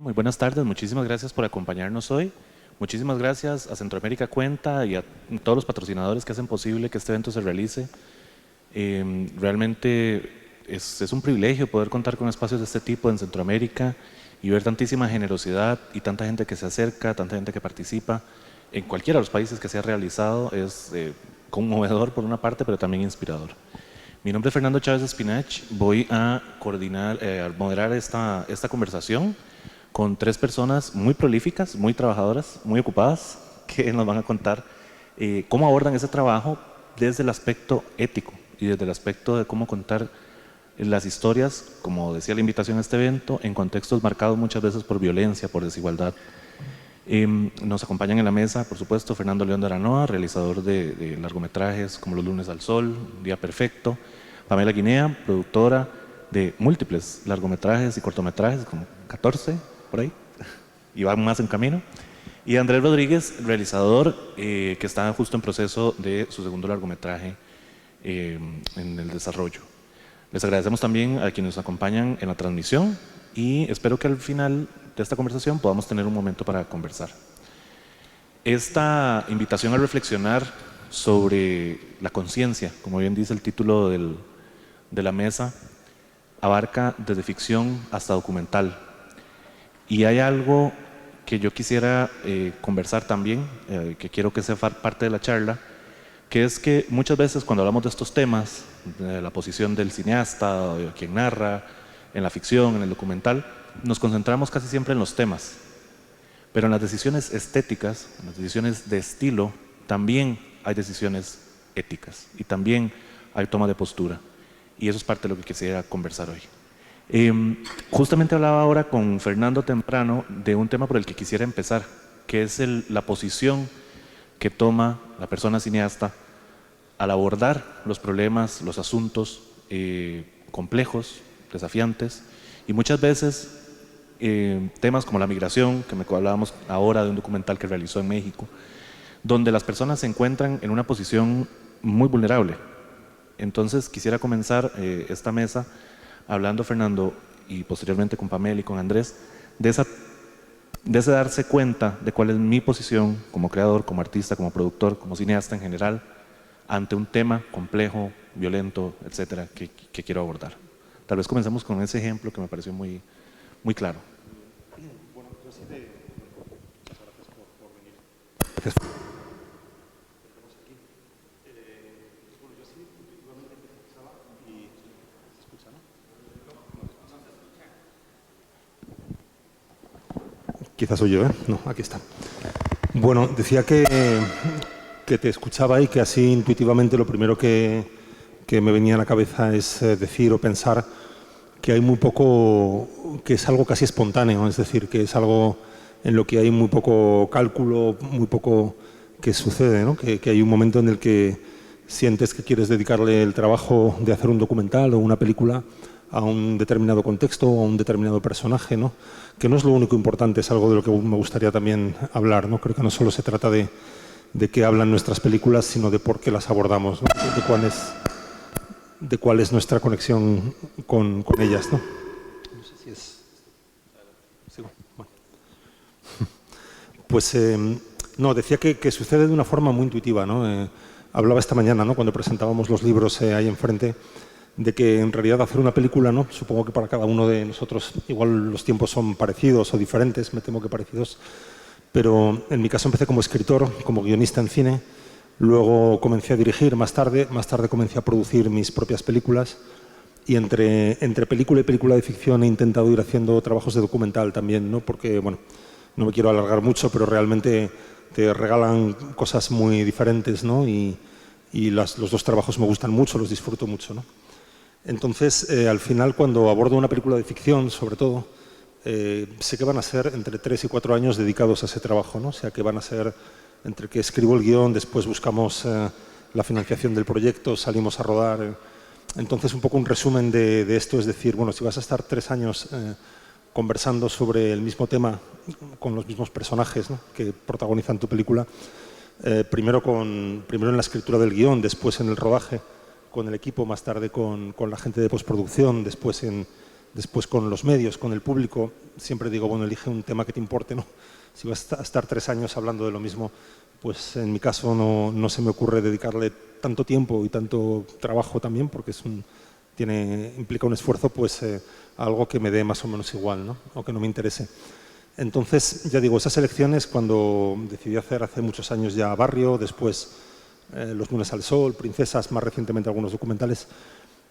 Muy buenas tardes, muchísimas gracias por acompañarnos hoy. Muchísimas gracias a Centroamérica Cuenta y a todos los patrocinadores que hacen posible que este evento se realice. Realmente es un privilegio poder contar con espacios de este tipo en Centroamérica y ver tantísima generosidad y tanta gente que se acerca, tanta gente que participa en cualquiera de los países que se ha realizado. Es conmovedor por una parte, pero también inspirador. Mi nombre es Fernando Chávez Espinach, voy a coordinar, a moderar esta conversación con tres personas muy prolíficas, muy trabajadoras, muy ocupadas, que nos van a contar cómo abordan ese trabajo desde el aspecto ético y desde el aspecto de cómo contar las historias, como decía la invitación a este evento, en contextos marcados muchas veces por violencia, por desigualdad. Nos acompañan en la mesa, por supuesto, Fernando León de Aranoa, realizador de largometrajes como Los lunes al sol, Día perfecto, Pamela Guinea, productora de múltiples largometrajes y cortometrajes, como 14 por ahí, y van más en camino, y Andrés Rodríguez, realizador que está justo en proceso de su segundo largometraje en el desarrollo. Les agradecemos también a quienes nos acompañan en la transmisión y espero que al final de esta conversación podamos tener un momento para conversar. Esta invitación a reflexionar sobre la conciencia, como bien dice el título de la mesa, abarca desde ficción hasta documental. Y hay algo que yo quisiera conversar también, que quiero que sea parte de la charla, que es que muchas veces cuando hablamos de estos temas, de la posición del cineasta, de quien narra, en la ficción, en el documental, nos concentramos casi siempre en los temas. Pero en las decisiones estéticas, en las decisiones de estilo, también hay decisiones éticas y también hay toma de postura. Y eso es parte de lo que quisiera conversar hoy. Justamente hablaba ahora con Fernando temprano de un tema por el que quisiera empezar, que es la posición que toma la persona cineasta al abordar los problemas, los asuntos complejos, desafiantes, y muchas veces temas como la migración, que me hablábamos ahora de un documental que realizó en México, donde las personas se encuentran en una posición muy vulnerable. Entonces quisiera comenzar esta mesa hablando, Fernando, y posteriormente con Pamela y con Andrés, de ese darse cuenta de cuál es mi posición como creador, como artista, como productor, como cineasta en general, ante un tema complejo, violento, etcétera, que quiero abordar. Tal vez comencemos con ese ejemplo que me pareció muy, muy claro. Bueno, yo sí muchas gracias por venir. Gracias. Tenemos aquí. Bueno, yo sí, igualmente pensaba y se escucha, ¿no? Quizás soy yo, ¿eh? No, aquí está. Bueno, decía que te escuchaba y que así intuitivamente lo primero que me venía a la cabeza es decir o pensar que hay muy poco, que es algo casi espontáneo, es decir, que es algo en lo que hay muy poco cálculo, muy poco que sucede, ¿no? Que hay un momento en el que sientes que quieres dedicarle el trabajo de hacer un documental o una película a un determinado contexto o a un determinado personaje, ¿no? Que no es lo único importante, es algo de lo que me gustaría también hablar, ¿no? Creo que no solo se trata de qué hablan nuestras películas, sino de por qué las abordamos, ¿no? De cuál es nuestra conexión con ellas, ¿no? No sé si es... Sigo. Bueno. Pues no, decía que sucede de una forma muy intuitiva, ¿no? Hablaba esta mañana, ¿no? Cuando presentábamos los libros ahí enfrente, de que en realidad hacer una película, ¿no? Supongo que para cada uno de nosotros igual los tiempos son parecidos o diferentes, me temo que parecidos, pero en mi caso empecé como escritor, como guionista en cine, luego comencé a dirigir más tarde comencé a producir mis propias películas y entre película y película de ficción he intentado ir haciendo trabajos de documental también, ¿no? Porque, bueno, no me quiero alargar mucho, pero realmente te regalan cosas muy diferentes, ¿no? Y los dos trabajos me gustan mucho, los disfruto mucho, ¿no? Entonces, al final, cuando abordo una película de ficción, sobre todo, sé que van a ser entre 3 y 4 años dedicados a ese trabajo, ¿no? O sea, que van a ser entre que escribo el guión, después buscamos la financiación del proyecto, salimos a rodar. Entonces, un poco un resumen de esto es decir, bueno, si vas a estar 3 años conversando sobre el mismo tema con los mismos personajes, ¿no? Que protagonizan tu película, primero en la escritura del guión, después en el rodaje con el equipo, más tarde con la gente de postproducción, después en Después con los medios, con el público, siempre digo, bueno, elige un tema que te importe, ¿no? Si vas a estar 3 años hablando de lo mismo, pues en mi caso no se me ocurre dedicarle tanto tiempo y tanto trabajo también, porque implica un esfuerzo pues a algo que me dé más o menos igual, ¿no? O que no me interese. Entonces, ya digo, esas elecciones, cuando decidí hacer hace muchos años ya Barrio, después Los lunes al sol, Princesas, más recientemente algunos documentales,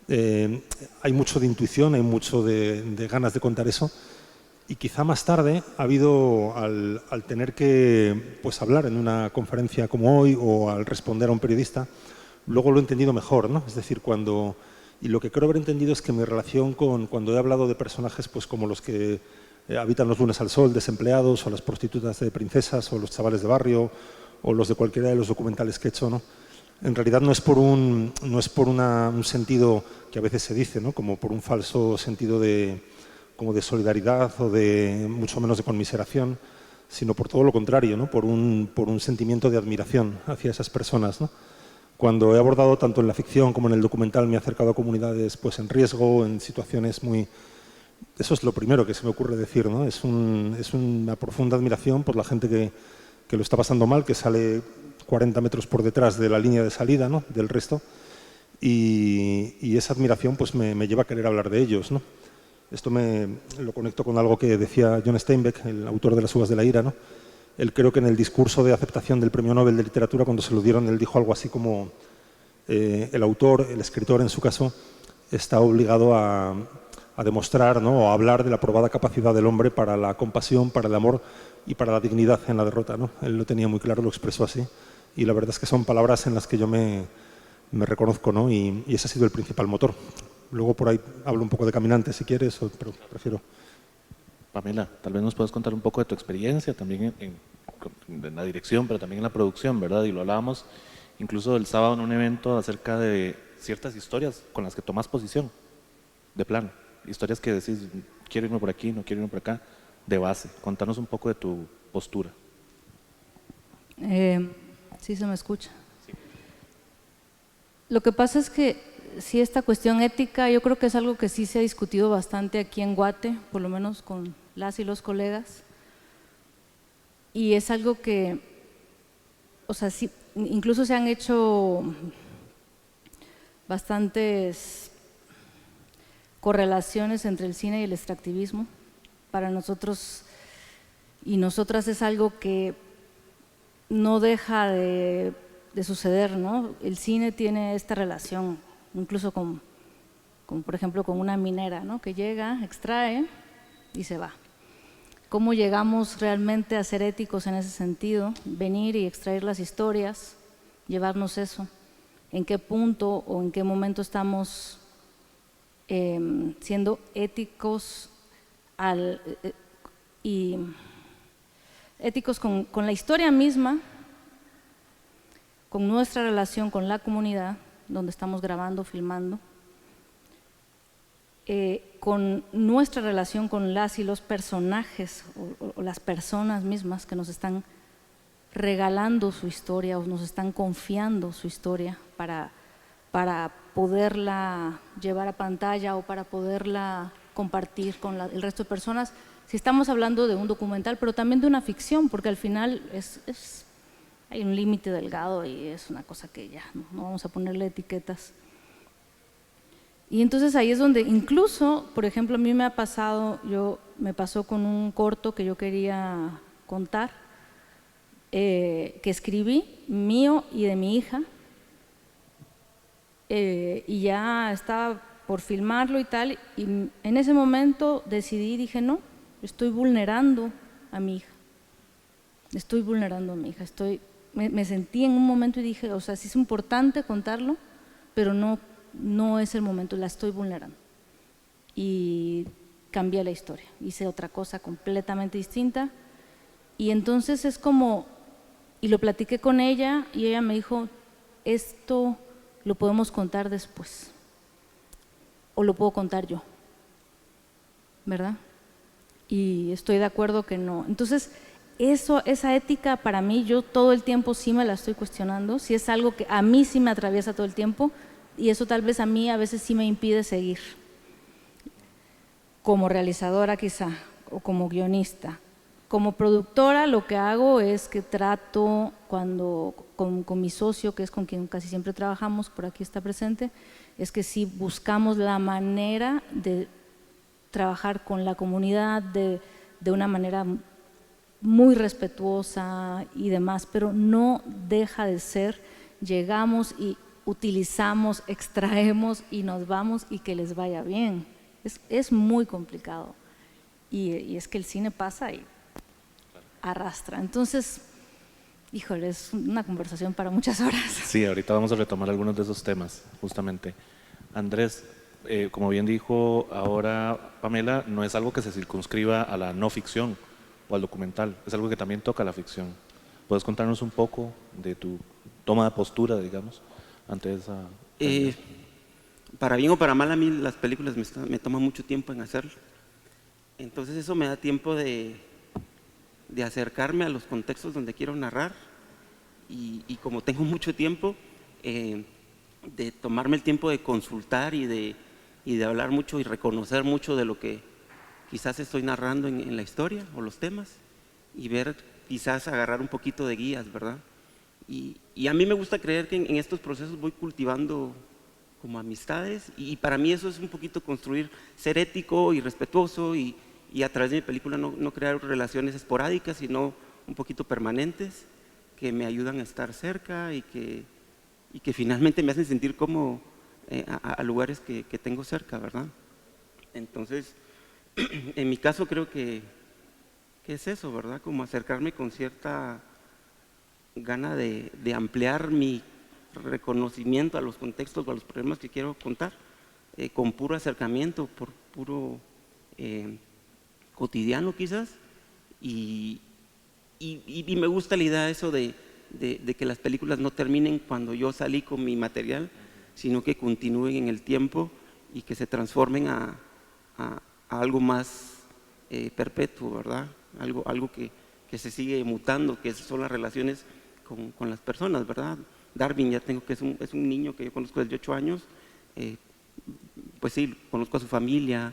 hay mucho de intuición, hay mucho de ganas de contar eso. Y quizá más tarde ha habido, al tener que pues, hablar en una conferencia como hoy o al responder a un periodista, luego lo he entendido mejor, ¿no? Es decir, y lo que creo haber entendido es que mi relación cuando he hablado de personajes pues, como los que habitan los lunes al sol, desempleados, o las prostitutas de Princesas, o los chavales de Barrio, o los de cualquiera de los documentales que he hecho, ¿no? En realidad no es por un sentido que a veces se dice, ¿no? Como por un falso sentido como de solidaridad o de mucho menos de conmiseración, sino por todo lo contrario, ¿no? por un sentimiento de admiración hacia esas personas, ¿no? Cuando he abordado tanto en la ficción como en el documental me he acercado a comunidades pues, en riesgo, en situaciones muy... Eso es lo primero que se me ocurre decir, ¿no? Es una profunda admiración por la gente que lo está pasando mal, que sale 40 metros por detrás de la línea de salida, ¿no? Del resto, y esa admiración pues, me lleva a querer hablar de ellos, ¿no? Esto lo conecto con algo que decía John Steinbeck, el autor de Las uvas de la ira, ¿no? Él creo que en el discurso de aceptación del Premio Nobel de Literatura, cuando se lo dieron, él dijo algo así como el autor, el escritor en su caso, está obligado a demostrar, ¿no? O a hablar de la probada capacidad del hombre para la compasión, para el amor y para la dignidad en la derrota, ¿no? Él lo tenía muy claro, lo expresó así. Y la verdad es que son palabras en las que yo me reconozco, ¿no? Y ese ha sido el principal motor. Luego por ahí hablo un poco de Caminante si quieres, pero prefiero. Pamela, tal vez nos puedas contar un poco de tu experiencia también en la dirección, pero también en la producción, ¿verdad? Y lo hablábamos incluso el sábado en un evento acerca de ciertas historias con las que tomas posición, de plano. Historias que decís, quiero irme por aquí, no quiero irme por acá, de base. Contanos un poco de tu postura. Sí, se me escucha. Sí. Lo que pasa es que sí, esta cuestión ética yo creo que es algo que sí se ha discutido bastante aquí en Guate, por lo menos con las y los colegas, y es algo que, o sea, sí, incluso se han hecho bastantes correlaciones entre el cine y el extractivismo. Para nosotros y nosotras es algo que no deja de suceder, ¿no? El cine tiene esta relación, incluso con por ejemplo, con una minera, ¿no? Que llega, extrae y se va. ¿Cómo llegamos realmente a ser éticos en ese sentido? Venir y extraer las historias, llevarnos eso. ¿En qué punto o en qué momento estamos siendo éticos y éticos con la historia misma, con nuestra relación con la comunidad donde estamos grabando, filmando, con nuestra relación con las y los personajes o las personas mismas que nos están regalando su historia o nos están confiando su historia para poderla llevar a pantalla o para poderla compartir con el resto de personas. Si estamos hablando de un documental, pero también de una ficción, porque al final hay un límite delgado y es una cosa que ya no vamos a ponerle etiquetas. Y entonces ahí es donde incluso, por ejemplo, a mí me pasó con un corto que yo quería contar, que escribí, mío y de mi hija, y ya estaba por filmarlo y tal, y en ese momento dije no, estoy vulnerando a mi hija, me sentí en un momento y dije, o sea, sí es importante contarlo, pero no es el momento, la estoy vulnerando. Y cambié la historia, hice otra cosa completamente distinta, y entonces es como, y lo platiqué con ella, y ella me dijo, esto lo podemos contar después, o lo puedo contar yo, ¿verdad? Y estoy de acuerdo que no. Entonces, esa ética para mí, yo todo el tiempo sí me la estoy cuestionando, si es algo que a mí sí me atraviesa todo el tiempo, y eso tal vez a mí a veces sí me impide seguir. como realizadora quizá, o como guionista. Como productora lo que hago es que trato con mi socio, que es con quien casi siempre trabajamos, por aquí está presente, es que sí buscamos la manera de trabajar con la comunidad de una manera muy respetuosa y demás, pero no deja de ser, llegamos y utilizamos, extraemos y nos vamos y que les vaya bien. Es muy complicado y es que el cine pasa y arrastra. Entonces, híjole, es una conversación para muchas horas. Sí, ahorita vamos a retomar algunos de esos temas, justamente. Andrés, como bien dijo ahora Pamela, no es algo que se circunscriba a la no ficción o al documental, es algo que también toca la ficción. ¿Puedes contarnos un poco de tu toma de postura, digamos, ante esa? Para bien o para mal, a mí las películas me toman mucho tiempo en hacerlo. Entonces eso me da tiempo de acercarme a los contextos donde quiero narrar y como tengo mucho tiempo, de tomarme el tiempo de consultar y de hablar mucho y reconocer mucho de lo que quizás estoy narrando en la historia o los temas y ver, quizás agarrar un poquito de guías, ¿verdad? Y a mí me gusta creer que en estos procesos voy cultivando como amistades y para mí eso es un poquito construir, ser ético y respetuoso y a través de mi película no crear relaciones esporádicas, sino un poquito permanentes que me ayudan a estar cerca y que finalmente me hacen sentir como a lugares que tengo cerca, ¿verdad? Entonces, en mi caso creo que es eso, ¿verdad? Como acercarme con cierta gana de ampliar mi reconocimiento a los contextos o a los problemas que quiero contar, con puro acercamiento, por puro cotidiano quizás, y me gusta la idea de eso de que las películas no terminen cuando yo salí con mi material, sino que continúen en el tiempo y que se transformen a algo más perpetuo, ¿verdad? Algo que se sigue mutando, que son las relaciones con las personas, ¿verdad? Darwin, ya tengo que es un niño que yo conozco desde 8 años, pues sí, conozco a su familia,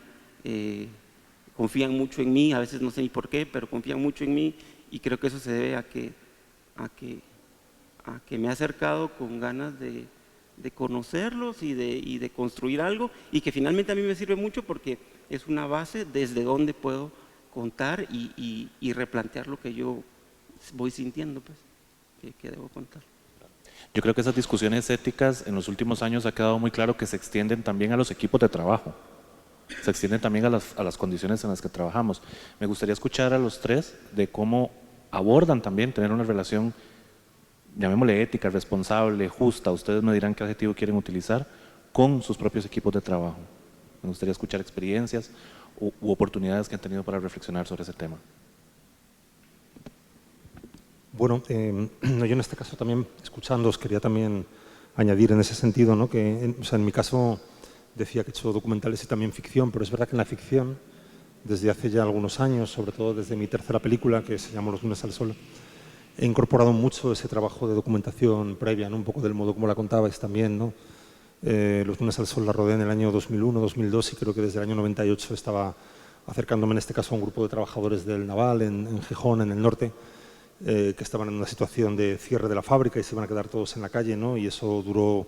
confían mucho en mí, a veces no sé ni por qué, pero confían mucho en mí y creo que eso se debe a que me he acercado con ganas de conocerlos y de construir algo y que finalmente a mí me sirve mucho porque es una base desde donde puedo contar y replantear lo que yo voy sintiendo, pues, que debo contar. Yo creo que esas discusiones éticas en los últimos años ha quedado muy claro que se extienden también a los equipos de trabajo, se extienden también a las condiciones en las que trabajamos. Me gustaría escuchar a los tres de cómo abordan también tener una relación, llamémosle ética, responsable, justa, ustedes me dirán qué adjetivo quieren utilizar, con sus propios equipos de trabajo. Me gustaría escuchar experiencias u oportunidades que han tenido para reflexionar sobre ese tema. Bueno, yo en este caso también, escuchándoos, quería también añadir en ese sentido, ¿no? Que en mi caso decía que he hecho documentales y también ficción, pero es verdad que en la ficción, desde hace ya algunos años, sobre todo desde mi tercera película, que se llama Los lunes al sol, he incorporado mucho ese trabajo de documentación previa, ¿no? Un poco del modo como la contabais también, ¿no? Los lunes al sol la rodé en el año 2001, 2002 y creo que desde el año 98 estaba acercándome en este caso a un grupo de trabajadores del Naval en Gijón, en el norte, que estaban en una situación de cierre de la fábrica y se iban a quedar todos en la calle, ¿no? Y eso duró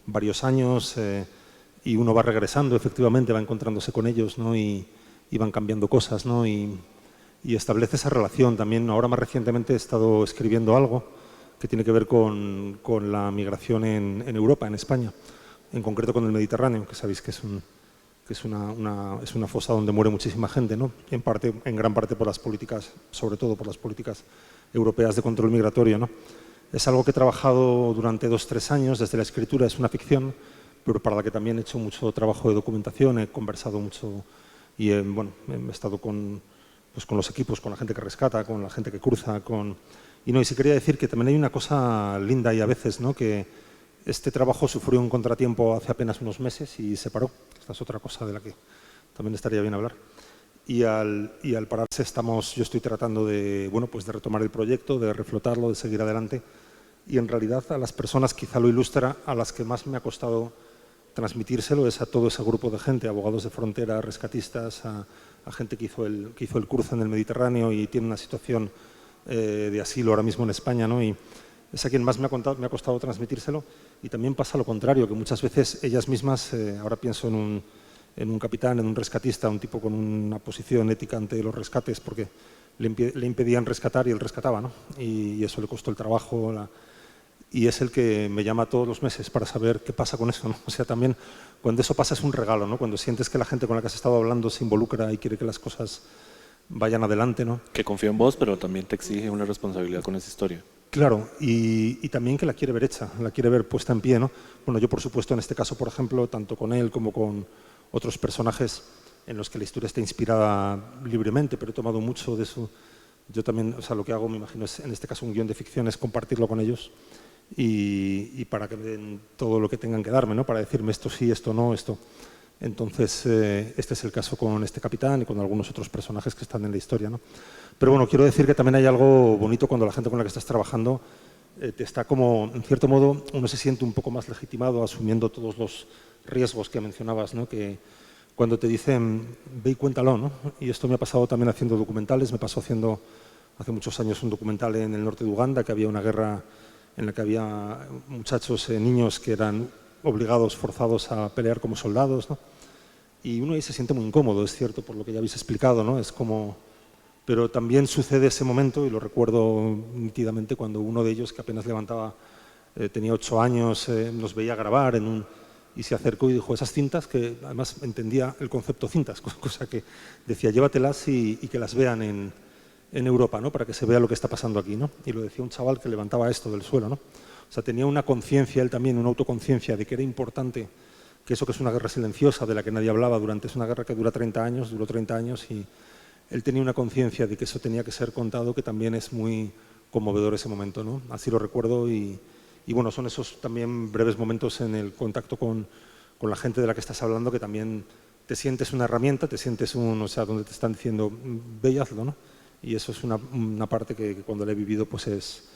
varios años y uno va regresando, efectivamente, va encontrándose con ellos, ¿no? Y van cambiando cosas, ¿no? Y establece esa relación también. Ahora más recientemente he estado escribiendo algo que tiene que ver con la migración en Europa, en España, en concreto con el Mediterráneo, que sabéis que es una fosa donde muere muchísima gente, ¿no? En gran parte por las políticas, sobre todo por las políticas europeas de control migratorio, ¿no? Es algo que he trabajado durante 2 o 3 años, desde la escritura, es una ficción, pero para la que también he hecho mucho trabajo de documentación, he conversado mucho y he estado con los equipos, con la gente que rescata, con la gente que cruza, y sí quería decir que también hay una cosa linda y a veces, ¿no? Que este trabajo sufrió un contratiempo hace apenas unos meses y se paró. Esta es otra cosa de la que también estaría bien hablar. Y al pararse yo estoy tratando de retomar el proyecto, de reflotarlo, de seguir adelante. Y en realidad a las personas, quizá lo ilustra, a las que más me ha costado transmitírselo es a todo ese grupo de gente, abogados de frontera, rescatistas, a gente que hizo el cruce en el Mediterráneo y tiene una situación de asilo ahora mismo en España, ¿no? Y es a quien más me ha costado transmitírselo. Y también pasa lo contrario, que muchas veces ellas mismas, ahora pienso en un capitán, en un rescatista, un tipo con una posición ética ante los rescates, porque le impedían rescatar y él rescataba, ¿no? Y eso le costó el trabajo. Y es el que me llama todos los meses para saber qué pasa con eso, ¿no? O sea, también cuando eso pasa es un regalo, ¿no? Cuando sientes que la gente con la que has estado hablando se involucra y quiere que las cosas vayan adelante, ¿no? Que confía en vos, pero también te exige una responsabilidad con esa historia. Claro, y también que la quiere ver hecha, la quiere ver puesta en pie, ¿no? Bueno, yo por supuesto en este caso, por ejemplo, tanto con él como con otros personajes en los que la historia está inspirada libremente, pero he tomado mucho de eso. Yo también, o sea, lo que hago, me imagino, es en este caso un guión de ficción, es compartirlo con ellos y para que me den todo lo que tengan que darme, ¿no? Para decirme esto sí, esto no, esto. Entonces, este es el caso con este capitán y con algunos otros personajes que están en la historia, ¿no? Pero bueno, quiero decir que también hay algo bonito cuando la gente con la que estás trabajando te está como, en cierto modo, uno se siente un poco más legitimado asumiendo todos los riesgos que mencionabas, ¿no? Que cuando te dicen, ve y cuéntalo, ¿no? Y esto me ha pasado también haciendo documentales, me pasó haciendo hace muchos años un documental en el norte de Uganda, que había una guerra en la que había muchachos, niños que eran obligados, forzados a pelear como soldados, ¿no? Y uno ahí se siente muy incómodo, es cierto, por lo que ya habéis explicado, ¿no? Es como... Pero también sucede ese momento, y lo recuerdo nítidamente, cuando uno de ellos, que apenas levantaba, tenía 8 años, nos veía grabar y se acercó y dijo esas cintas, que además entendía el concepto cintas, cosa que decía, llévatelas y que las vean en Europa, ¿no? Para que se vea lo que está pasando aquí, ¿no? Y lo decía un chaval que levantaba esto del suelo, ¿no? O sea, tenía una conciencia, él también, una autoconciencia de que era importante que eso que es una guerra silenciosa, de la que nadie hablaba es una guerra que dura 30 años, duró 30 años y él tenía una conciencia de que eso tenía que ser contado, que también es muy conmovedor ese momento, ¿no? Así lo recuerdo y bueno, son esos también breves momentos en el contacto con la gente de la que estás hablando que también te sientes una herramienta, te sientes o sea, donde te están diciendo, ve y hazlo, ¿no? Y eso es una parte que cuando la he vivido pues es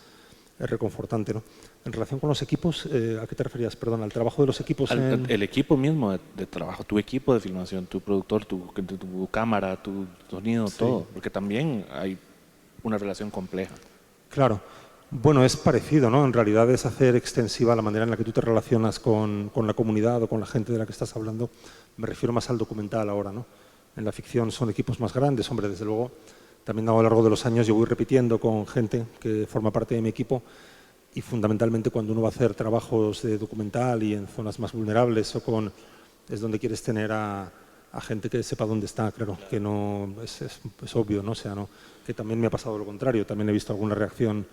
reconfortante, ¿no? En relación con los equipos, ¿a qué te referías? Perdón, al trabajo de los equipos. El equipo mismo de trabajo, tu equipo de filmación, tu productor, tu cámara, tu sonido, sí. Todo, porque también hay una relación compleja. Claro. Bueno, es parecido, ¿no? En realidad es hacer extensiva la manera en la que tú te relacionas con la comunidad o con la gente de la que estás hablando. Me refiero más al documental ahora, ¿no? En la ficción son equipos más grandes, hombre, desde luego. También a lo largo de los años yo voy repitiendo con gente que forma parte de mi equipo y fundamentalmente cuando uno va a hacer trabajos de documental y en zonas más vulnerables es donde quieres tener a gente que sepa dónde está, claro, que no es obvio, ¿no? O sea, no, que también me ha pasado lo contrario, también he visto alguna reacción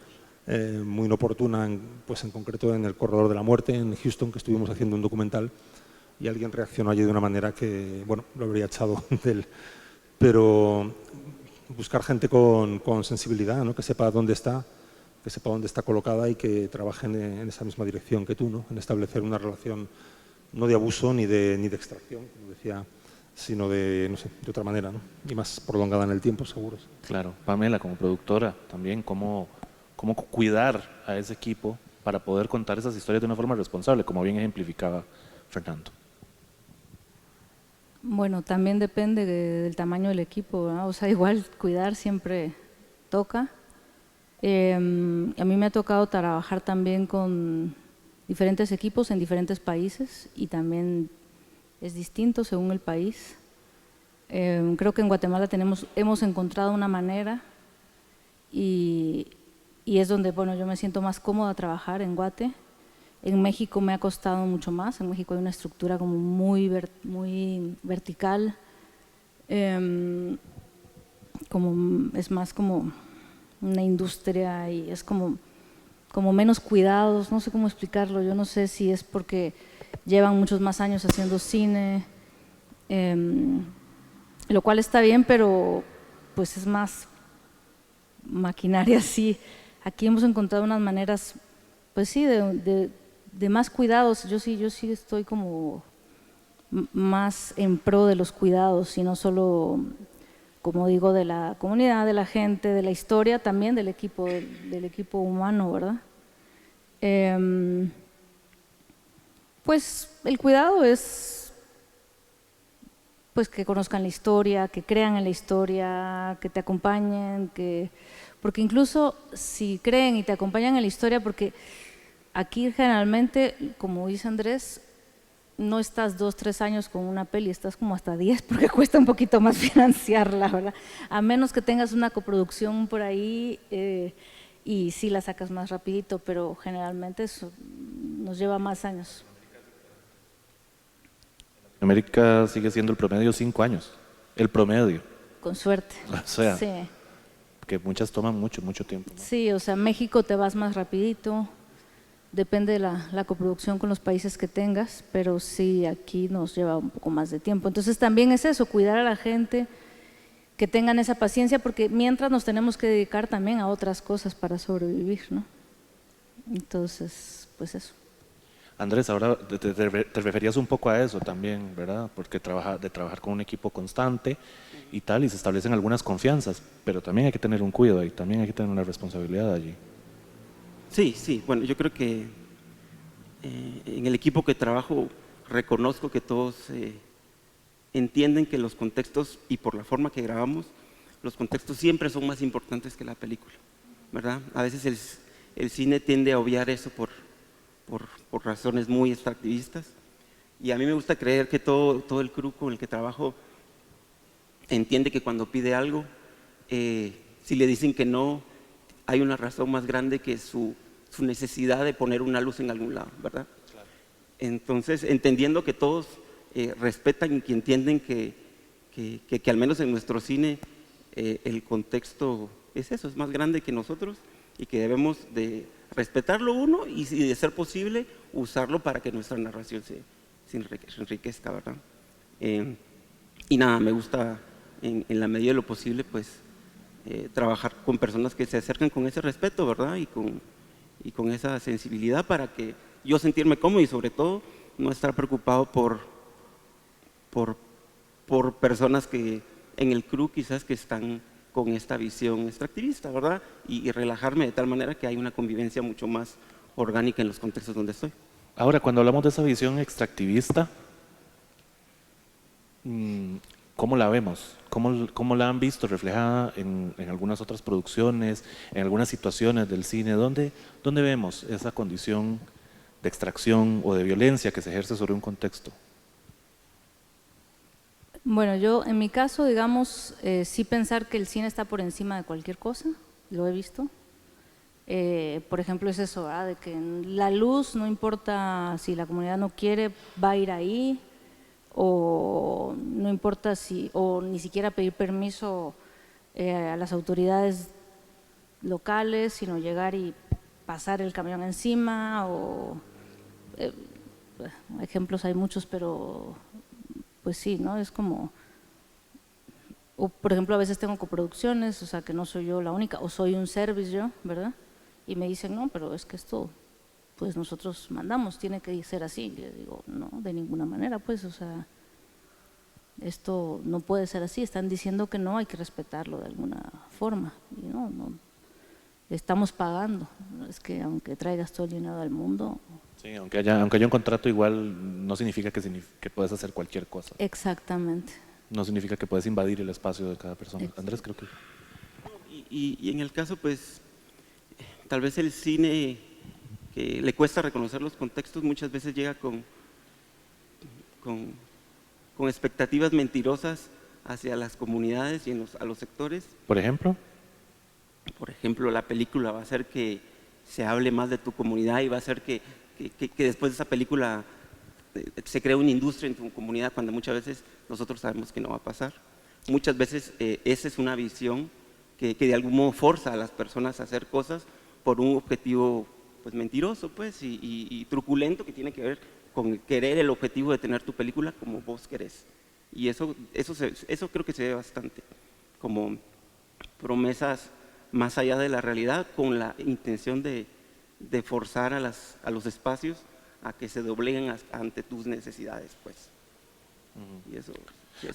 muy inoportuna, pues en concreto en el Corredor de la Muerte en Houston, que estuvimos haciendo un documental y alguien reaccionó allí de una manera que, bueno, lo habría echado del... Pero buscar gente con sensibilidad, ¿no? Que sepa dónde está colocada y que trabaje en esa misma dirección que tú, ¿no? En establecer una relación no de abuso ni de extracción, como decía, sino de, no sé, de otra manera, ¿no? Y más prolongada en el tiempo, seguro. Claro. Pamela, como productora, también cómo cuidar a ese equipo para poder contar esas historias de una forma responsable, como bien ejemplificaba Fernando. Bueno, también depende del tamaño del equipo, ¿no? O sea, igual cuidar siempre toca. A mí me ha tocado trabajar también con diferentes equipos en diferentes países y también es distinto según el país. Creo que en Guatemala hemos encontrado una manera y es donde, bueno, yo me siento más cómoda trabajar en Guate. En México me ha costado mucho más. En México hay una estructura como muy vertical, es más como una industria y es como menos cuidados, no sé cómo explicarlo. Yo no sé si es porque llevan muchos más años haciendo cine, lo cual está bien, pero pues es más maquinaria, sí. Aquí hemos encontrado unas maneras, pues sí, de más cuidados. Yo sí estoy como más en pro de los cuidados y no solo, como digo, de la comunidad, de la gente, de la historia, también del equipo humano, ¿verdad? Pues el cuidado es pues que conozcan la historia, que crean en la historia, que te acompañen, porque incluso si creen y te acompañan en la historia, porque aquí generalmente, como dice Andrés, no estás 2, 3 años con una peli, estás como hasta 10 porque cuesta un poquito más financiarla, ¿verdad? A menos que tengas una coproducción por ahí y sí la sacas más rapidito, pero generalmente eso nos lleva más años. En América sigue siendo el promedio 5 años, el promedio. Con suerte. O sea, Sí, que muchas toman mucho, mucho tiempo, ¿no? sí, o sea, México te vas más rapidito, depende de la coproducción con los países que tengas, pero sí, aquí nos lleva un poco más de tiempo. Entonces también es eso, cuidar a la gente, que tengan esa paciencia, porque mientras nos tenemos que dedicar también a otras cosas para sobrevivir, ¿no? Entonces, pues eso. Andrés, ahora te referías un poco a eso también, ¿verdad? Porque de trabajar con un equipo constante y tal, y se establecen algunas confianzas, pero también hay que tener un cuidado y también hay que tener una responsabilidad allí. Sí, sí, bueno, yo creo que en el equipo que trabajo reconozco que todos entienden que los contextos, y por la forma que grabamos, los contextos siempre son más importantes que la película, ¿verdad? A veces el cine tiende a obviar eso por razones muy extractivistas, y a mí me gusta creer que todo el crew con el que trabajo entiende que cuando pide algo, si le dicen que no, hay una razón más grande que su necesidad de poner una luz en algún lado, ¿verdad? Claro. Entonces, entendiendo que todos respetan y que entienden que al menos en nuestro cine el contexto es eso, es más grande que nosotros y que debemos de respetarlo uno y si de ser posible usarlo para que nuestra narración se enriquezca, ¿verdad? Y nada, me gusta en la medida de lo posible pues trabajar con personas que se acercan con ese respeto, ¿verdad? Y con esa sensibilidad para que yo sentirme cómodo y sobre todo no estar preocupado por personas que en el crew quizás que están con esta visión extractivista, ¿verdad? Y relajarme de tal manera que hay una convivencia mucho más orgánica en los contextos donde estoy. Ahora, cuando hablamos de esa visión extractivista, ¿cómo la vemos? ¿Cómo la han visto reflejada en algunas otras producciones, en algunas situaciones del cine? ¿Dónde vemos esa condición de extracción o de violencia que se ejerce sobre un contexto? Bueno, yo en mi caso, digamos, sí pensar que el cine está por encima de cualquier cosa, lo he visto. Por ejemplo, es eso, ¿verdad? De que la luz, no importa si la comunidad no quiere, va a ir ahí, o no importa si, o ni siquiera pedir permiso a las autoridades locales, sino llegar y pasar el camión encima, o ejemplos hay muchos, pero pues sí, ¿no? Es como, o por ejemplo a veces tengo coproducciones, o sea que no soy yo la única, o soy un service yo, ¿verdad? Y me dicen, no, pero es que esto, pues nosotros mandamos, tiene que ser así. Y le digo, no, de ninguna manera, pues, o sea, esto no puede ser así, están diciendo que no, hay que respetarlo de alguna forma. Y no, estamos pagando, es que aunque traigas todo el dinero del mundo. Sí, aunque haya un contrato igual no significa que puedes hacer cualquier cosa. Exactamente. No significa que puedes invadir el espacio de cada persona. Andrés, creo que… Y en el caso, pues, tal vez el cine que le cuesta reconocer los contextos muchas veces llega con expectativas mentirosas hacia las comunidades y a los sectores. ¿Por ejemplo? Por ejemplo, la película va a hacer que se hable más de tu comunidad y va a hacer que después de esa película se cree una industria en tu comunidad cuando muchas veces nosotros sabemos que no va a pasar. Muchas veces esa es una visión que de algún modo forza a las personas a hacer cosas por un objetivo pues mentiroso pues y truculento que tiene que ver con querer el objetivo de tener tu película como vos querés. Y eso creo que se ve bastante como promesas más allá de la realidad con la intención de forzar a los espacios a que se dobleguen ante tus necesidades, pues. Y eso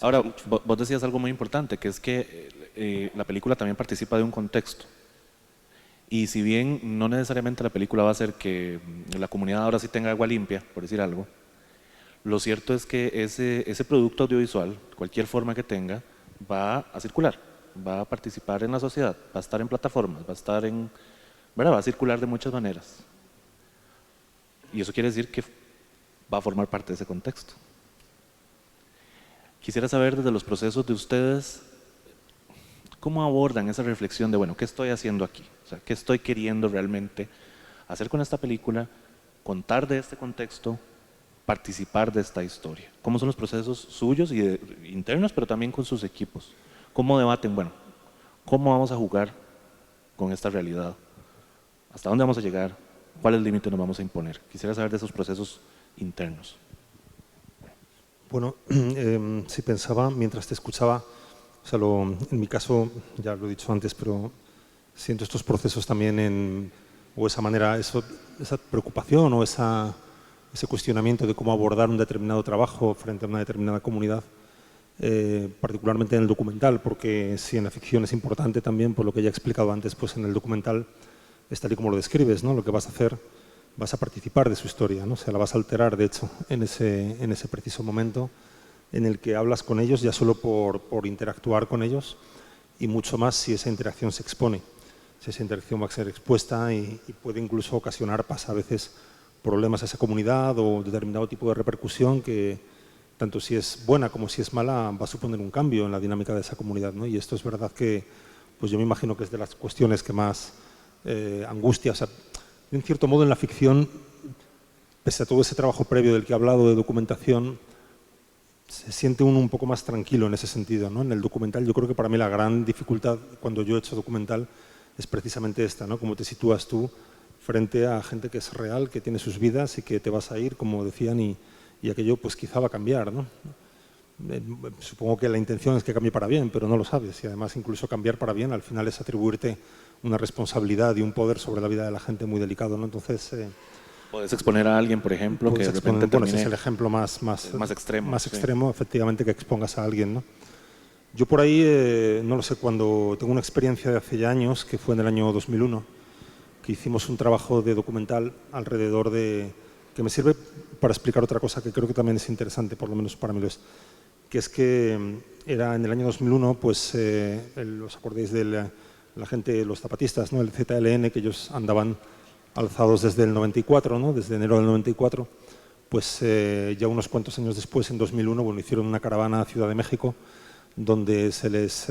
ahora, vos decías algo muy importante, que es que la película también participa de un contexto. Y si bien no necesariamente la película va a hacer que la comunidad ahora sí tenga agua limpia, por decir algo, lo cierto es que ese producto audiovisual, cualquier forma que tenga, va a circular, va a participar en la sociedad, va a estar en plataformas, va a estar en, ¿verdad? Va a circular de muchas maneras. Y eso quiere decir que va a formar parte de ese contexto. Quisiera saber desde los procesos de ustedes, ¿cómo abordan esa reflexión de, bueno, ¿qué estoy haciendo aquí? O sea, ¿qué estoy queriendo realmente hacer con esta película? Contar de este contexto, participar de esta historia. ¿Cómo son los procesos suyos y internos, pero también con sus equipos? ¿Cómo debaten, bueno, cómo vamos a jugar con esta realidad? ¿Hasta dónde vamos a llegar? ¿Cuáles límites nos vamos a imponer? Quisiera saber de esos procesos internos. Bueno, si pensaba, mientras te escuchaba, o sea, en mi caso, ya lo he dicho antes, pero siento estos procesos también o esa manera, esa preocupación o ese cuestionamiento de cómo abordar un determinado trabajo frente a una determinada comunidad, particularmente en el documental, porque si en la ficción es importante también, por lo que ya he explicado antes, pues en el documental es tal y como lo describes, ¿no? Lo que vas a hacer, vas a participar de su historia, ¿no? O sea, la vas a alterar, de hecho, en ese preciso momento en el que hablas con ellos, ya solo por interactuar con ellos, y mucho más si esa interacción se expone. Si esa interacción va a ser expuesta y puede incluso ocasionar, pasa a veces, problemas a esa comunidad o determinado tipo de repercusión que, tanto si es buena como si es mala, va a suponer un cambio en la dinámica de esa comunidad, ¿no? Y esto es verdad que, pues yo me imagino que es de las cuestiones que más angustia, o sea, en cierto modo en la ficción, pese a todo ese trabajo previo del que he hablado de documentación, se siente uno un poco más tranquilo en ese sentido, ¿no? En el documental yo creo que para mí la gran dificultad cuando yo he hecho documental es precisamente esta, ¿no? Cómo te sitúas tú frente a gente que es real, que tiene sus vidas y que te vas a ir, como decían, y aquello pues quizá va a cambiar, ¿no? Supongo que la intención es que cambie para bien, pero no lo sabes. Y además incluso cambiar para bien al final es atribuirte una responsabilidad y un poder sobre la vida de la gente muy delicado, ¿no? Entonces... Puedes exponer a alguien, por ejemplo, que de repente bueno, ese termine es el ejemplo más extremo, extremo, efectivamente, que expongas a alguien, ¿no? Yo por ahí, no lo sé, cuando tengo una experiencia de hace ya años, que fue en el año 2001, que hicimos un trabajo de documental alrededor de... que me sirve para explicar otra cosa que creo que también es interesante, por lo menos para mí lo es, que es que era en el año 2001, pues, ¿os acordáis de la gente, los zapatistas, ¿no? El ZLN, que ellos andaban alzados desde el 94, ¿no? Desde enero del 94, pues ya unos cuantos años después, en 2001, bueno, hicieron una caravana a Ciudad de México, donde se les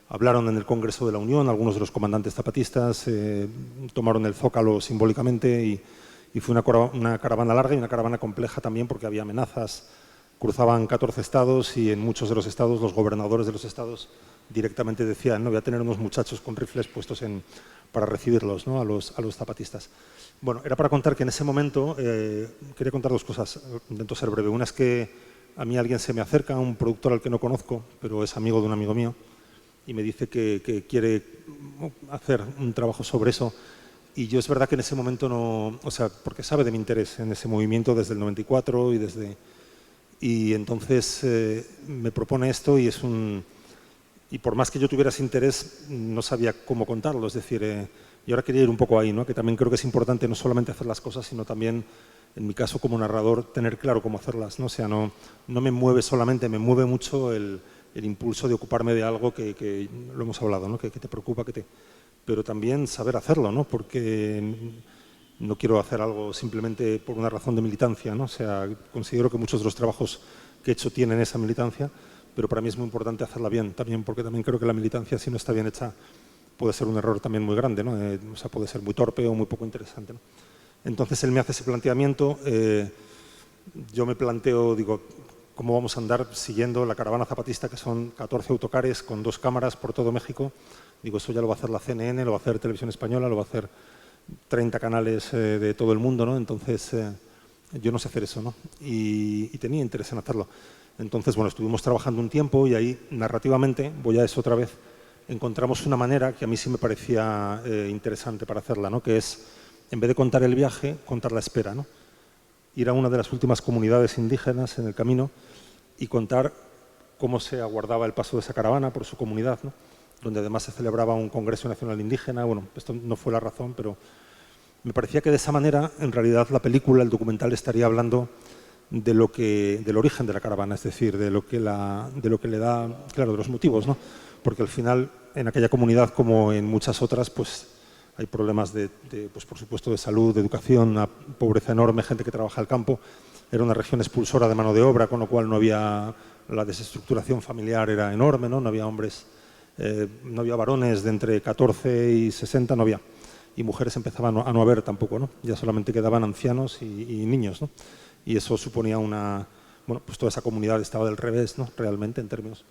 hablaron en el Congreso de la Unión, algunos de los comandantes zapatistas, tomaron el Zócalo simbólicamente y fue una caravana larga y una caravana compleja también porque había amenazas. Cruzaban 14 estados y en muchos de los estados los gobernadores de los estados directamente decían, no, voy a tener unos muchachos con rifles puestos para recibirlos, ¿no? a los zapatistas. Bueno, era para contar que en ese momento, quería contar dos cosas, intento ser breve. Una es que a mí alguien se me acerca, un productor al que no conozco, pero es amigo de un amigo mío, y me dice que quiere hacer un trabajo sobre eso. Y yo es verdad que en ese momento no, o sea, porque sabe de mi interés en ese movimiento desde el 94 y entonces me propone esto y y por más que yo tuviera ese interés, no sabía cómo contarlo, es decir, y ahora quería ir un poco ahí, ¿no? Que también creo que es importante no solamente hacer las cosas, sino también, en mi caso como narrador, tener claro cómo hacerlas, ¿no? O sea, no me mueve solamente, me mueve mucho el impulso de ocuparme de algo que lo hemos hablado, ¿no? Que te preocupa, pero también saber hacerlo, ¿no? Porque no quiero hacer algo simplemente por una razón de militancia, ¿no? O sea, considero que muchos de los trabajos que he hecho tienen esa militancia, pero para mí es muy importante hacerla bien también, porque también creo que la militancia, si no está bien hecha, puede ser un error también muy grande, ¿no? O sea, puede ser muy torpe o muy poco interesante, ¿no? Entonces él me hace ese planteamiento, yo me planteo, digo, ¿cómo vamos a andar siguiendo la caravana zapatista, que son 14 autocares con 2 cámaras por todo México? Digo, eso ya lo va a hacer la CNN, lo va a hacer Televisión Española, lo va a hacer 30 canales de todo el mundo, ¿no? Entonces, yo no sé hacer eso, ¿no? Y tenía interés en hacerlo. Entonces, bueno, estuvimos trabajando un tiempo y ahí, narrativamente, voy a eso otra vez, encontramos una manera que a mí sí me parecía interesante para hacerla, ¿no? Que es, en vez de contar el viaje, contar la espera, ¿no? Ir a una de las últimas comunidades indígenas en el camino y contar cómo se aguardaba el paso de esa caravana por su comunidad, ¿no? donde además se celebraba un Congreso Nacional Indígena. Bueno, esto no fue la razón, pero me parecía que de esa manera, en realidad, la película, el documental, estaría hablando del origen de la caravana, es decir, de lo que le da, claro, de los motivos, ¿no? Porque al final, en aquella comunidad, como en muchas otras, pues hay problemas pues, por supuesto, de salud, de educación, una pobreza enorme, gente que trabaja al campo. Era una región expulsora de mano de obra, con lo cual no había, la desestructuración familiar era enorme, ¿no? No había hombres, no había varones de entre 14 y 60, no había. Y mujeres empezaban a no haber tampoco, ¿no? Ya solamente quedaban ancianos y niños, ¿no? Y eso suponía bueno, pues toda esa comunidad estaba del revés, ¿no? Realmente, en términos.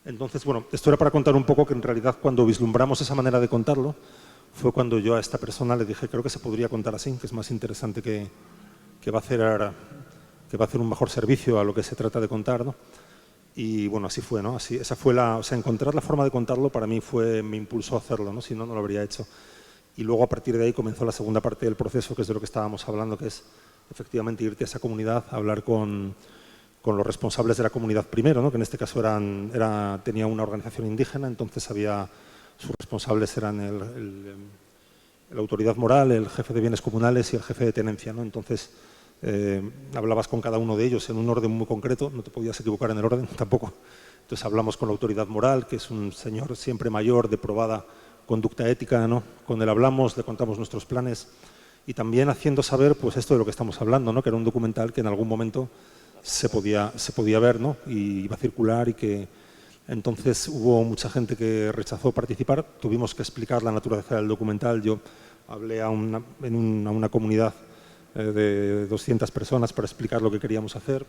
Entonces, bueno, esto era para contar un poco que en realidad cuando vislumbramos esa manera de contarlo, fue cuando yo a esta persona le dije, creo que se podría contar así, que es más interesante, que va a hacer un mejor servicio a lo que se trata de contar, ¿no? Y bueno, así fue, ¿no? Esa fue o sea, encontrar la forma de contarlo para mí me impulsó a hacerlo, ¿no? Si no, no lo habría hecho. Y luego a partir de ahí comenzó la segunda parte del proceso, que es de lo que estábamos hablando, que es efectivamente irte a esa comunidad, a hablar con los responsables de la comunidad primero, ¿no? Que en este caso tenía una organización indígena, entonces sus responsables eran la autoridad moral, el jefe de bienes comunales y el jefe de tenencia, ¿no? Entonces hablabas con cada uno de ellos en un orden muy concreto, no te podías equivocar en el orden tampoco. Entonces hablamos con la autoridad moral, que es un señor siempre mayor, de probada conducta ética, ¿no? Con él hablamos, le contamos nuestros planes y también haciendo saber pues esto de lo que estamos hablando, ¿no? Que era un documental que en algún momento se podía ver, ¿no? Y iba a circular y que entonces hubo mucha gente que rechazó participar. Tuvimos que explicar la naturaleza del documental. Yo hablé a una comunidad de 200 personas para explicar lo que queríamos hacer.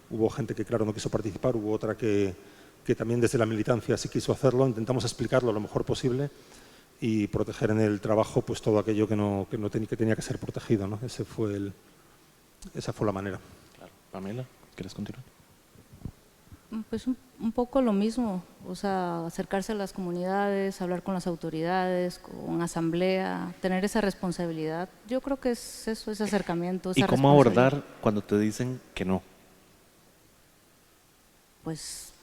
Hubo gente que, claro, no quiso participar, hubo otra que también desde la militancia sí quiso hacerlo. Intentamos explicarlo lo mejor posible y proteger en el trabajo pues todo aquello que tenía que ser protegido, ¿no? Esa fue la manera. Claro. Pamela, ¿quieres continuar? Pues un poco lo mismo, o sea, acercarse a las comunidades, hablar con las autoridades, con asamblea, tener esa responsabilidad. Yo creo que es eso, ese acercamiento, esa ¿Y cómo responsabilidad. abordar cuando te dicen que no? Pues,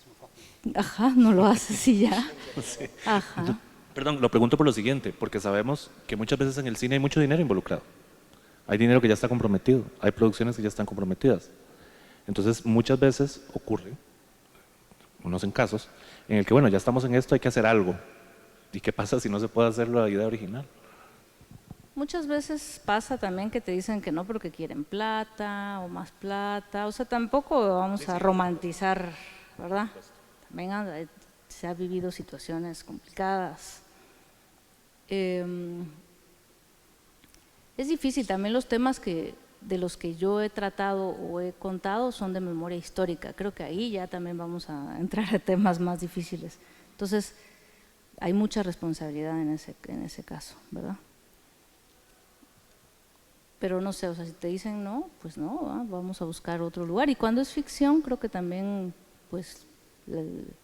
ajá, no lo haces y ya. Sí. Ajá. Perdón, lo pregunto por lo siguiente, porque sabemos que muchas veces en el cine hay mucho dinero involucrado. Hay dinero que ya está comprometido, hay producciones que ya están comprometidas. Entonces, muchas veces ocurre, unos en casos, en el que, bueno, ya estamos en esto, hay que hacer algo. ¿Y qué pasa si no se puede hacer la idea original? Muchas veces pasa también que te dicen que no porque quieren plata o más plata, o sea, tampoco vamos a romantizar, ¿verdad? También se ha vivido situaciones complicadas. Es difícil, también los temas de los que yo he tratado o he contado son de memoria histórica, creo que ahí ya también vamos a entrar a temas más difíciles. Entonces, hay mucha responsabilidad en ese caso, ¿verdad? Pero no sé, o sea, si te dicen no, pues no, vamos a buscar otro lugar. Y cuando es ficción, creo que también, pues,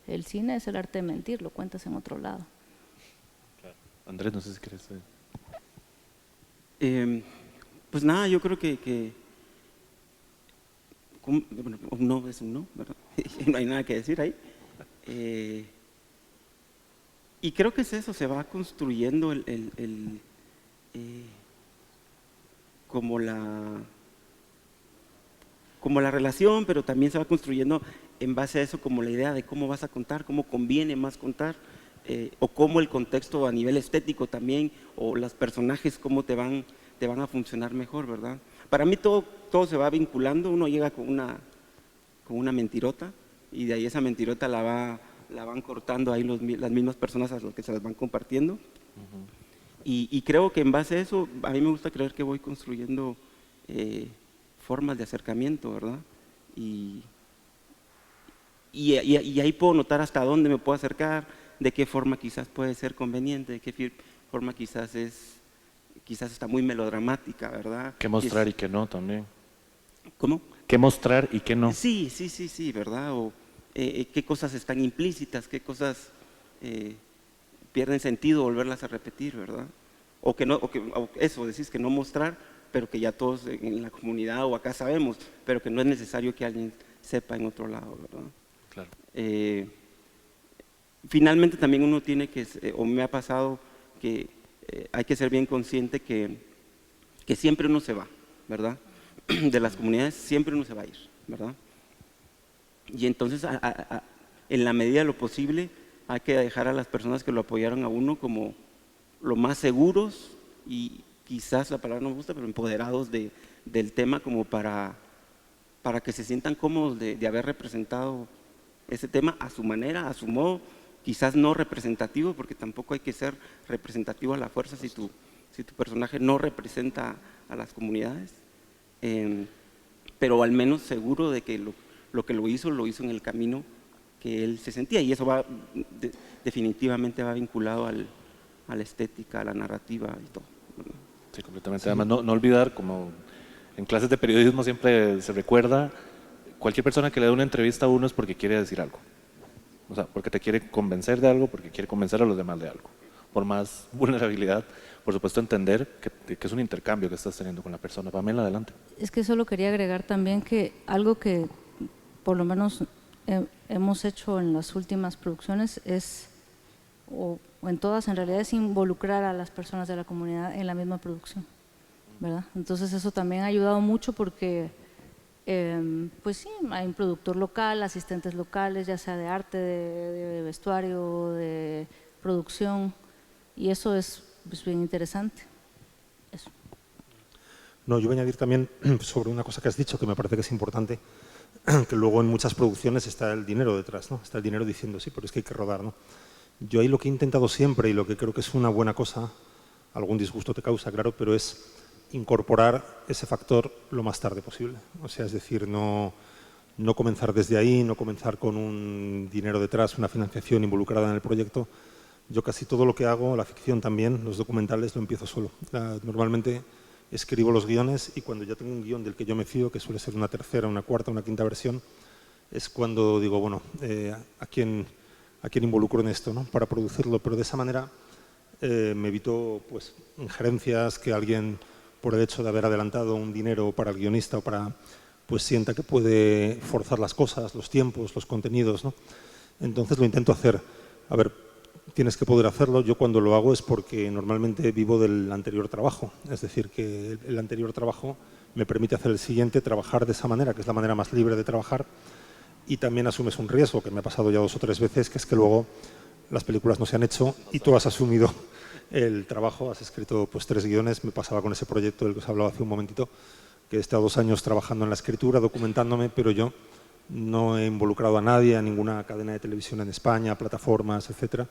el cine es el arte de mentir, lo cuentas en otro lado. Claro. Andrés, no sé si quieres... Pues nada, yo creo que bueno, un no es un no, ¿verdad? No hay nada que decir ahí. Y creo que es eso, se va construyendo como la relación, pero también se va construyendo en base a eso como la idea de cómo vas a contar, cómo conviene más contar, o cómo el contexto a nivel estético también, o los personajes cómo te van a funcionar mejor, ¿verdad? Para mí todo se va vinculando, uno llega con una mentirota y de ahí esa mentirota la van cortando ahí las mismas personas a las que se las van compartiendo. Y creo que en base a eso, a mí me gusta creer que voy construyendo formas de acercamiento, ¿verdad? Y ahí puedo notar hasta dónde me puedo acercar, de qué forma quizás puede ser conveniente, de qué forma quizás está muy melodramática, ¿verdad? ¿Qué mostrar y qué no también? ¿Cómo? ¿Qué mostrar y qué no? Sí, ¿verdad? O qué cosas están implícitas, qué cosas pierden sentido volverlas a repetir, ¿verdad? O eso, decís que no mostrar, pero que ya todos en la comunidad o acá sabemos, pero que no es necesario que alguien sepa en otro lado, ¿verdad? Claro. finalmente también uno tiene que, o me ha pasado que hay que ser bien consciente que siempre uno se va, ¿verdad? De las comunidades siempre uno se va a ir, ¿verdad? Y entonces en la medida de lo posible hay que dejar a las personas que lo apoyaron a uno como lo más seguros y quizás la palabra no me gusta, pero empoderados del tema, como para que se sientan cómodos de haber representado ese tema a su manera, a su modo, quizás no representativo, porque tampoco hay que ser representativo a la fuerza si tu personaje no representa a las comunidades, pero al menos seguro de que lo que lo hizo en el camino que él se sentía, y eso definitivamente va vinculado a la estética, a la narrativa y todo. Sí, completamente. Además, no olvidar, como en clases de periodismo siempre se recuerda, cualquier persona que le dé una entrevista a uno es porque quiere decir algo. O sea, porque te quiere convencer de algo, porque quiere convencer a los demás de algo. Por más vulnerabilidad, por supuesto, entender que es un intercambio que estás teniendo con la persona. Pamela, adelante. Es que solo quería agregar también que algo que por lo menos hemos hecho en las últimas producciones es, o en todas en realidad, es involucrar a las personas de la comunidad en la misma producción, ¿verdad? Entonces eso también ha ayudado mucho porque pues sí, hay un productor local, asistentes locales, ya sea de arte, de vestuario, de producción, y eso es pues bien interesante. Eso. No, yo voy a añadir también sobre una cosa que has dicho que me parece que es importante, que luego en muchas producciones está el dinero detrás, ¿no? Está el dinero diciendo, sí, pero es que hay que rodar, ¿no? Yo ahí lo que he intentado siempre y lo que creo que es una buena cosa, algún disgusto te causa, claro, pero es incorporar ese factor lo más tarde posible. O sea, es decir, no comenzar desde ahí, no comenzar con un dinero detrás, una financiación involucrada en el proyecto. Yo casi todo lo que hago, la ficción también, los documentales, lo empiezo solo. Normalmente escribo los guiones y cuando ya tengo un guión del que yo me fío, que suele ser una tercera, una cuarta, una quinta versión, es cuando digo, bueno, ¿a quién involucro en esto, ¿no? Para producirlo? Pero de esa manera me evito pues, injerencias, que alguien, por el hecho de haber adelantado un dinero para el guionista o para, pues sienta que puede forzar las cosas, los tiempos, los contenidos, ¿no? Entonces lo intento hacer. A ver, tienes que poder hacerlo. Yo cuando lo hago es porque normalmente vivo del anterior trabajo. Es decir, que el anterior trabajo me permite hacer el siguiente, trabajar de esa manera, que es la manera más libre de trabajar, y también asumes un riesgo, que me ha pasado ya 2 o 3 veces, que es que luego las películas no se han hecho y tú has asumido el trabajo, has escrito pues 3 guiones. Me pasaba con ese proyecto del que os hablaba hace un momentito, que he estado 2 años trabajando en la escritura, documentándome, pero yo no he involucrado a nadie, a ninguna cadena de televisión en España, plataformas, etcétera.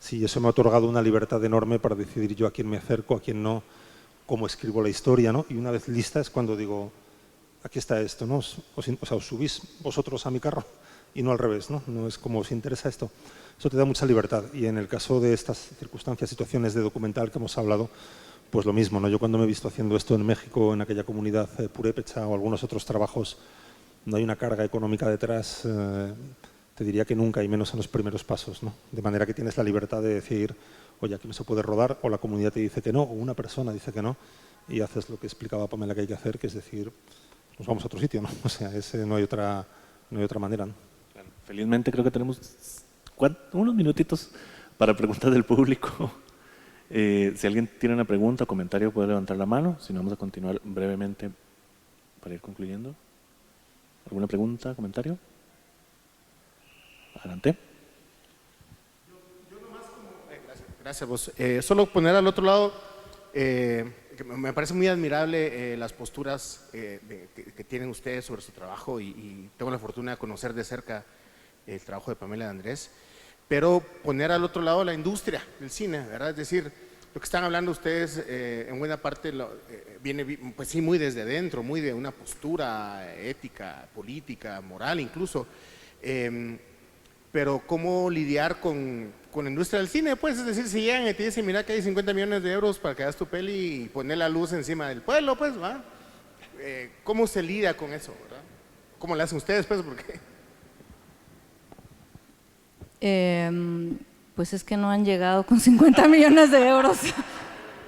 Sí, eso me ha otorgado una libertad enorme para decidir yo a quién me acerco, a quién no, cómo escribo la historia, ¿no? Y una vez lista es cuando digo, aquí está esto, ¿no? O sea, os subís vosotros a mi carro y no al revés, ¿no? No es como os interesa esto. Eso te da mucha libertad. Y en el caso de estas circunstancias, situaciones de documental que hemos hablado, pues lo mismo, ¿no? Yo cuando me he visto haciendo esto en México, en aquella comunidad purépecha o algunos otros trabajos, no hay una carga económica detrás, te diría que nunca, y menos en los primeros pasos, ¿no? De manera que tienes la libertad de decir, oye, aquí no se puede rodar, o la comunidad te dice que no, o una persona dice que no, y haces lo que explicaba Pamela que hay que hacer, que es decir, nos vamos a otro sitio, ¿no? O sea, no hay otra manera, ¿no? Claro. Felizmente creo que tenemos unos minutitos para preguntas del público. Si alguien tiene una pregunta o comentario puede levantar la mano, si no vamos a continuar brevemente para ir concluyendo. ¿Alguna pregunta, comentario? Adelante. Yo nomás gracias vos. Solo poner al otro lado, que me parece muy admirable las posturas que tienen ustedes sobre su trabajo y tengo la fortuna de conocer de cerca el trabajo de Pamela y de Andrés, pero poner al otro lado la industria del cine, ¿verdad? Es decir, lo que están hablando ustedes en buena parte viene, pues sí, muy desde dentro, muy de una postura ética, política, moral incluso, pero cómo lidiar con la industria del cine, pues, es decir, si llegan y te dicen, mira que hay 50 millones de euros para que hagas tu peli y poner la luz encima del pueblo, pues, ¿va? ¿Cómo se lidia con eso, verdad? ¿Cómo le hacen ustedes, pues? Porque pues es que no han llegado con 50 millones de euros,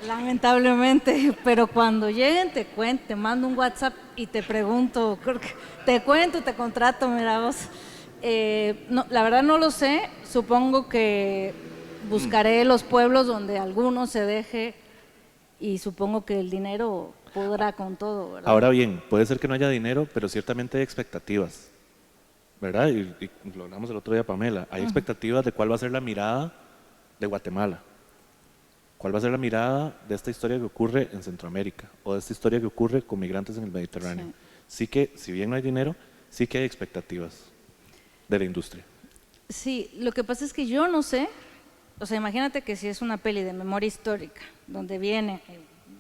lamentablemente, pero cuando lleguen te cuento, te mando un WhatsApp y te pregunto, te cuento, te contrato, mira vos. No, la verdad no lo sé, supongo que buscaré los pueblos donde alguno se deje y supongo que el dinero podrá con todo, ¿verdad? Ahora bien, puede ser que no haya dinero, pero ciertamente hay expectativas, ¿verdad? Y lo hablamos el otro día, Pamela. Hay expectativas de cuál va a ser la mirada de Guatemala, cuál va a ser la mirada de esta historia que ocurre en Centroamérica o de esta historia que ocurre con migrantes en el Mediterráneo. Sí que, si bien no hay dinero, sí que hay expectativas de la industria. Sí, lo que pasa es que yo no sé, o sea, imagínate que si es una peli de memoria histórica, donde viene,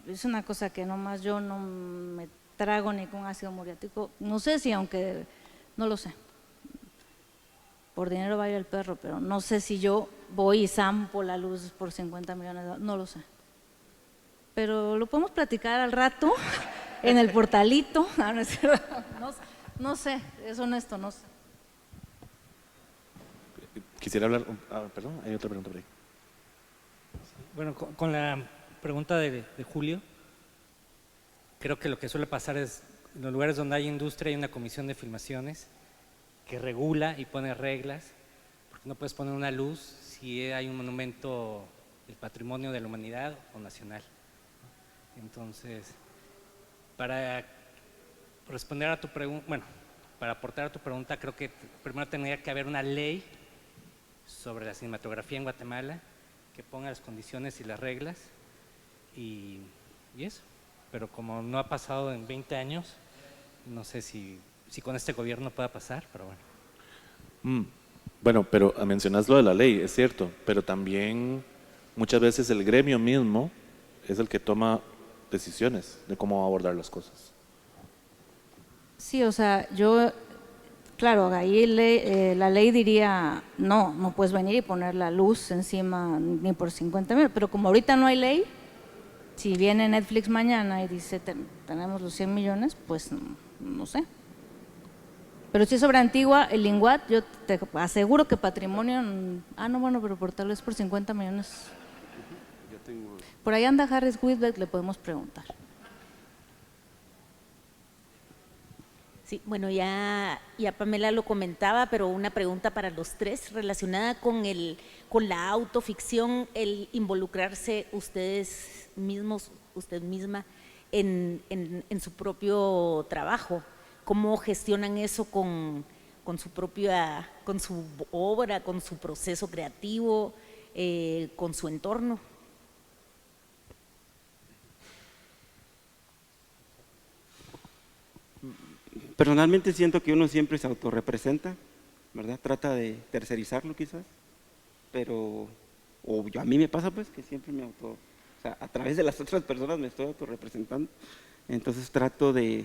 es una cosa que nomás yo no me trago ni con ácido muriático, no sé si aunque, no lo sé, por dinero vaya el perro, pero no sé si yo voy y zampo la luz por 50 millones de dólares, no lo sé. Pero lo podemos platicar al rato en el portalito, no sé, es honesto, no sé. Quisiera hablar, perdón, hay otra pregunta por ahí. Bueno, con la pregunta de Julio, creo que lo que suele pasar es, en los lugares donde hay industria hay una comisión de filmaciones que regula y pone reglas, porque no puedes poner una luz si hay un monumento del patrimonio de la humanidad o nacional. Entonces, para responder a tu pregunta, bueno, para aportar a tu pregunta, creo que primero tendría que haber una ley sobre la cinematografía en Guatemala que ponga las condiciones y las reglas y eso. Pero como no ha pasado en 20 años, no sé si con este gobierno pueda pasar, pero bueno. Bueno, pero mencionas lo de la ley, es cierto, pero también muchas veces el gremio mismo es el que toma decisiones de cómo abordar las cosas. Sí, o sea, yo, claro, ahí la ley diría, no puedes venir y poner la luz encima ni por 50,000, pero como ahorita no hay ley, si viene Netflix mañana y dice tenemos los 100 millones, pues no sé. Pero si es obra antigua, el Linguat, yo te aseguro que patrimonio, no, bueno, pero por tal vez por 50 millones. Por ahí anda Harris Whitbeck, le podemos preguntar. Sí, bueno, ya Pamela lo comentaba, pero una pregunta para los tres relacionada con la autoficción, el involucrarse ustedes mismos, usted misma, en su propio trabajo. ¿Cómo gestionan eso con su obra, con su proceso creativo, con su entorno? Personalmente siento que uno siempre se autorrepresenta, ¿verdad? Trata de tercerizarlo quizás, pero a mí me pasa pues que siempre o sea, a través de las otras personas me estoy autorrepresentando, entonces trato de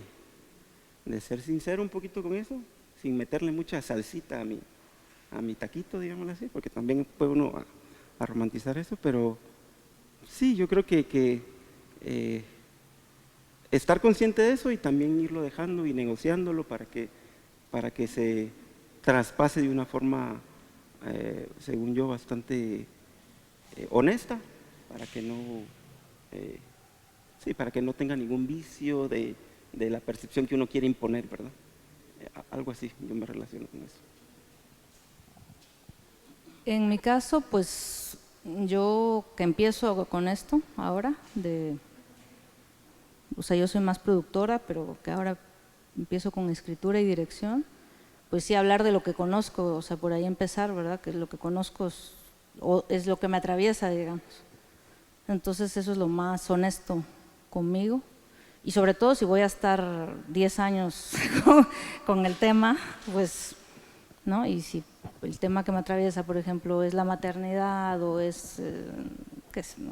ser sincero un poquito con eso, sin meterle mucha salsita a mi taquito, digámoslo así, porque también puede uno a romantizar eso, pero sí, yo creo que estar consciente de eso y también irlo dejando y negociándolo para que se traspase de una forma, según yo, bastante honesta, para que no tenga ningún vicio de la percepción que uno quiere imponer, ¿verdad? Algo así, yo me relaciono con eso. En mi caso, pues yo que empiezo con esto ahora, o sea, yo soy más productora, pero que ahora empiezo con escritura y dirección, pues sí hablar de lo que conozco, o sea, por ahí empezar, ¿verdad? Que lo que conozco es lo que me atraviesa, digamos. Entonces eso es lo más honesto conmigo. Y sobre todo si voy a estar 10 años con el tema, pues, ¿no? Y si el tema que me atraviesa, por ejemplo, es la maternidad o es, qué sé, no,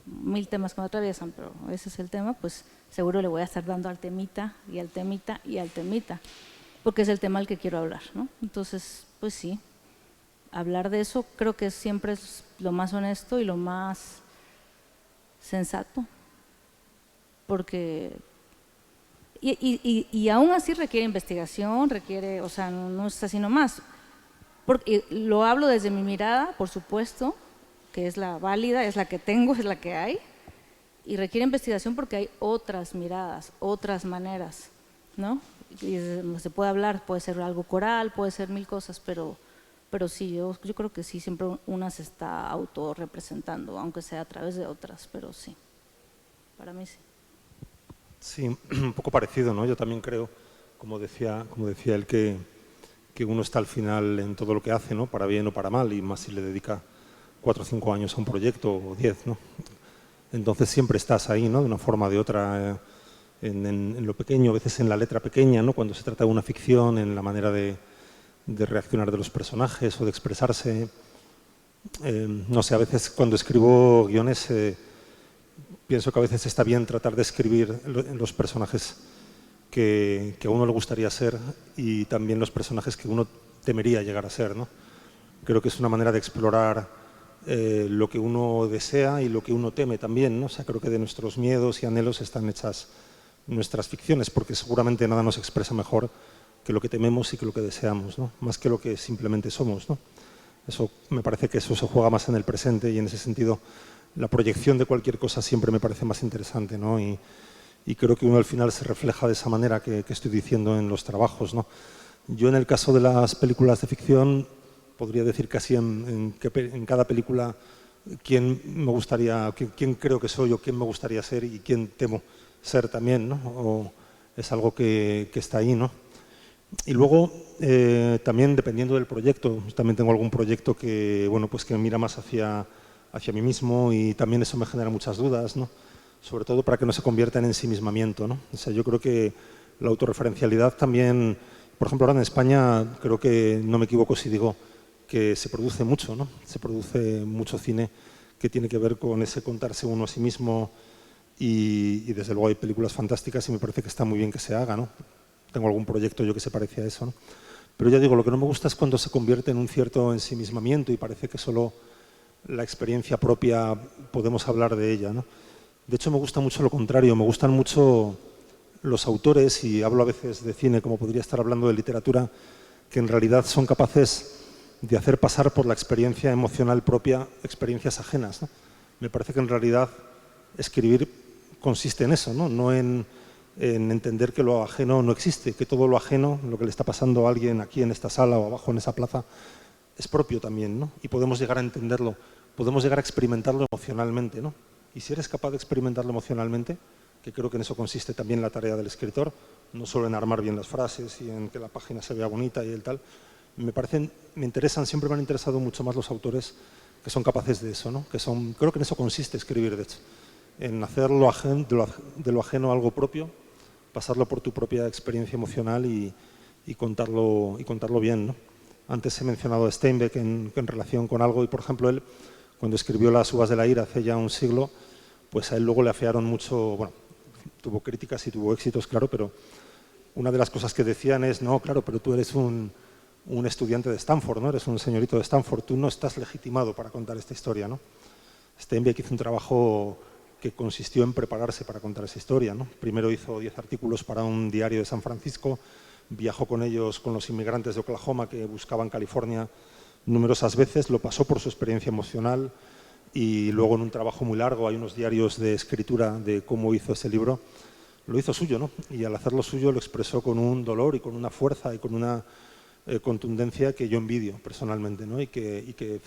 1000 temas que me atraviesan, pero ese es el tema, pues seguro le voy a estar dando al temita y al temita y al temita, porque es el tema al que quiero hablar, ¿no? Entonces, pues sí, hablar de eso creo que siempre es lo más honesto y lo más sensato, porque y aún así requiere investigación, requiere, o sea, no es así nomás, porque lo hablo desde mi mirada, por supuesto, que es la válida, es la que tengo, es la que hay, y requiere investigación porque hay otras miradas, otras maneras, ¿no? se puede hablar, puede ser algo coral, puede ser mil cosas, pero sí, yo creo que sí, siempre una se está autorrepresentando, aunque sea a través de otras, pero sí, para mí sí. Sí, un poco parecido, ¿no? Yo también creo, como decía él, que uno está al final en todo lo que hace, ¿no? Para bien o para mal, y más si le dedica 4 o 5 años a un proyecto o 10, ¿no? Entonces siempre estás ahí, ¿no? De una forma o de otra, en lo pequeño, a veces en la letra pequeña, ¿no? Cuando se trata de una ficción, en la manera de reaccionar de los personajes o de expresarse. No sé, a veces cuando escribo guiones pienso que a veces está bien tratar de escribir los personajes que a uno le gustaría ser y también los personajes que uno temería llegar a ser, ¿no? Creo que es una manera de explorar lo que uno desea y lo que uno teme también, ¿no? O sea, creo que de nuestros miedos y anhelos están hechas nuestras ficciones, porque seguramente nada nos expresa mejor que lo que tememos y que lo que deseamos, ¿no? Más que lo que simplemente somos, ¿no? Eso, me parece que eso se juega más en el presente y en ese sentido la proyección de cualquier cosa siempre me parece más interesante, ¿no? Y creo que uno al final se refleja de esa manera que estoy diciendo en los trabajos, ¿no? Yo en el caso de las películas de ficción podría decir casi en cada película quién me gustaría, quién creo que soy o quién me gustaría ser y quién temo ser también, ¿no? O es algo que está ahí, ¿no? Y luego, también dependiendo del proyecto, también tengo algún proyecto que, bueno, pues que mira más hacia mí mismo y también eso me genera muchas dudas, ¿no? Sobre todo para que no se convierta en ensimismamiento, ¿no? O sea, yo creo que la autorreferencialidad también, por ejemplo, ahora en España creo que no me equivoco si digo que se produce mucho, ¿no? Se produce mucho cine que tiene que ver con ese contarse uno a sí mismo y desde luego hay películas fantásticas y me parece que está muy bien que se haga, ¿no? Tengo algún proyecto yo que se parece a eso, ¿no? Pero ya digo, lo que no me gusta es cuando se convierte en un cierto ensimismamiento y parece que solo la experiencia propia podemos hablar de ella, ¿no? De hecho, me gusta mucho lo contrario, me gustan mucho los autores, y hablo a veces de cine como podría estar hablando de literatura, que en realidad son capaces de hacer pasar por la experiencia emocional propia experiencias ajenas, ¿no? Me parece que en realidad escribir consiste en eso, ¿no? No en entender que lo ajeno no existe, que todo lo ajeno, lo que le está pasando a alguien aquí en esta sala o abajo en esa plaza, es propio también, ¿no? Y podemos llegar a entenderlo, podemos llegar a experimentarlo emocionalmente, ¿no? Y si eres capaz de experimentarlo emocionalmente, que creo que en eso consiste también la tarea del escritor, no solo en armar bien las frases y en que la página se vea bonita y el tal, siempre me han interesado mucho más los autores que son capaces de eso, ¿no? Creo que en eso consiste escribir, de hecho, en hacer de lo ajeno algo propio, pasarlo por tu propia experiencia emocional y contarlo bien, ¿no? Antes he mencionado a Steinbeck en relación con algo y, por ejemplo, él, cuando escribió Las uvas de la ira hace ya un siglo, pues a él luego le afearon mucho, bueno, tuvo críticas y tuvo éxitos, claro, pero una de las cosas que decían es, no, claro, pero tú eres un estudiante de Stanford, ¿no? Eres un señorito de Stanford, tú no estás legitimado para contar esta historia, ¿no? Steinbeck hizo un trabajo que consistió en prepararse para contar esa historia, ¿no? Primero hizo 10 artículos para un diario de San Francisco, viajó con ellos, con los inmigrantes de Oklahoma que buscaban California numerosas veces, lo pasó por su experiencia emocional y luego en un trabajo muy largo, hay unos diarios de escritura de cómo hizo ese libro, lo hizo suyo, ¿no? Y al hacerlo suyo lo expresó con un dolor y con una fuerza y con una contundencia que yo envidio personalmente, ¿no? Y que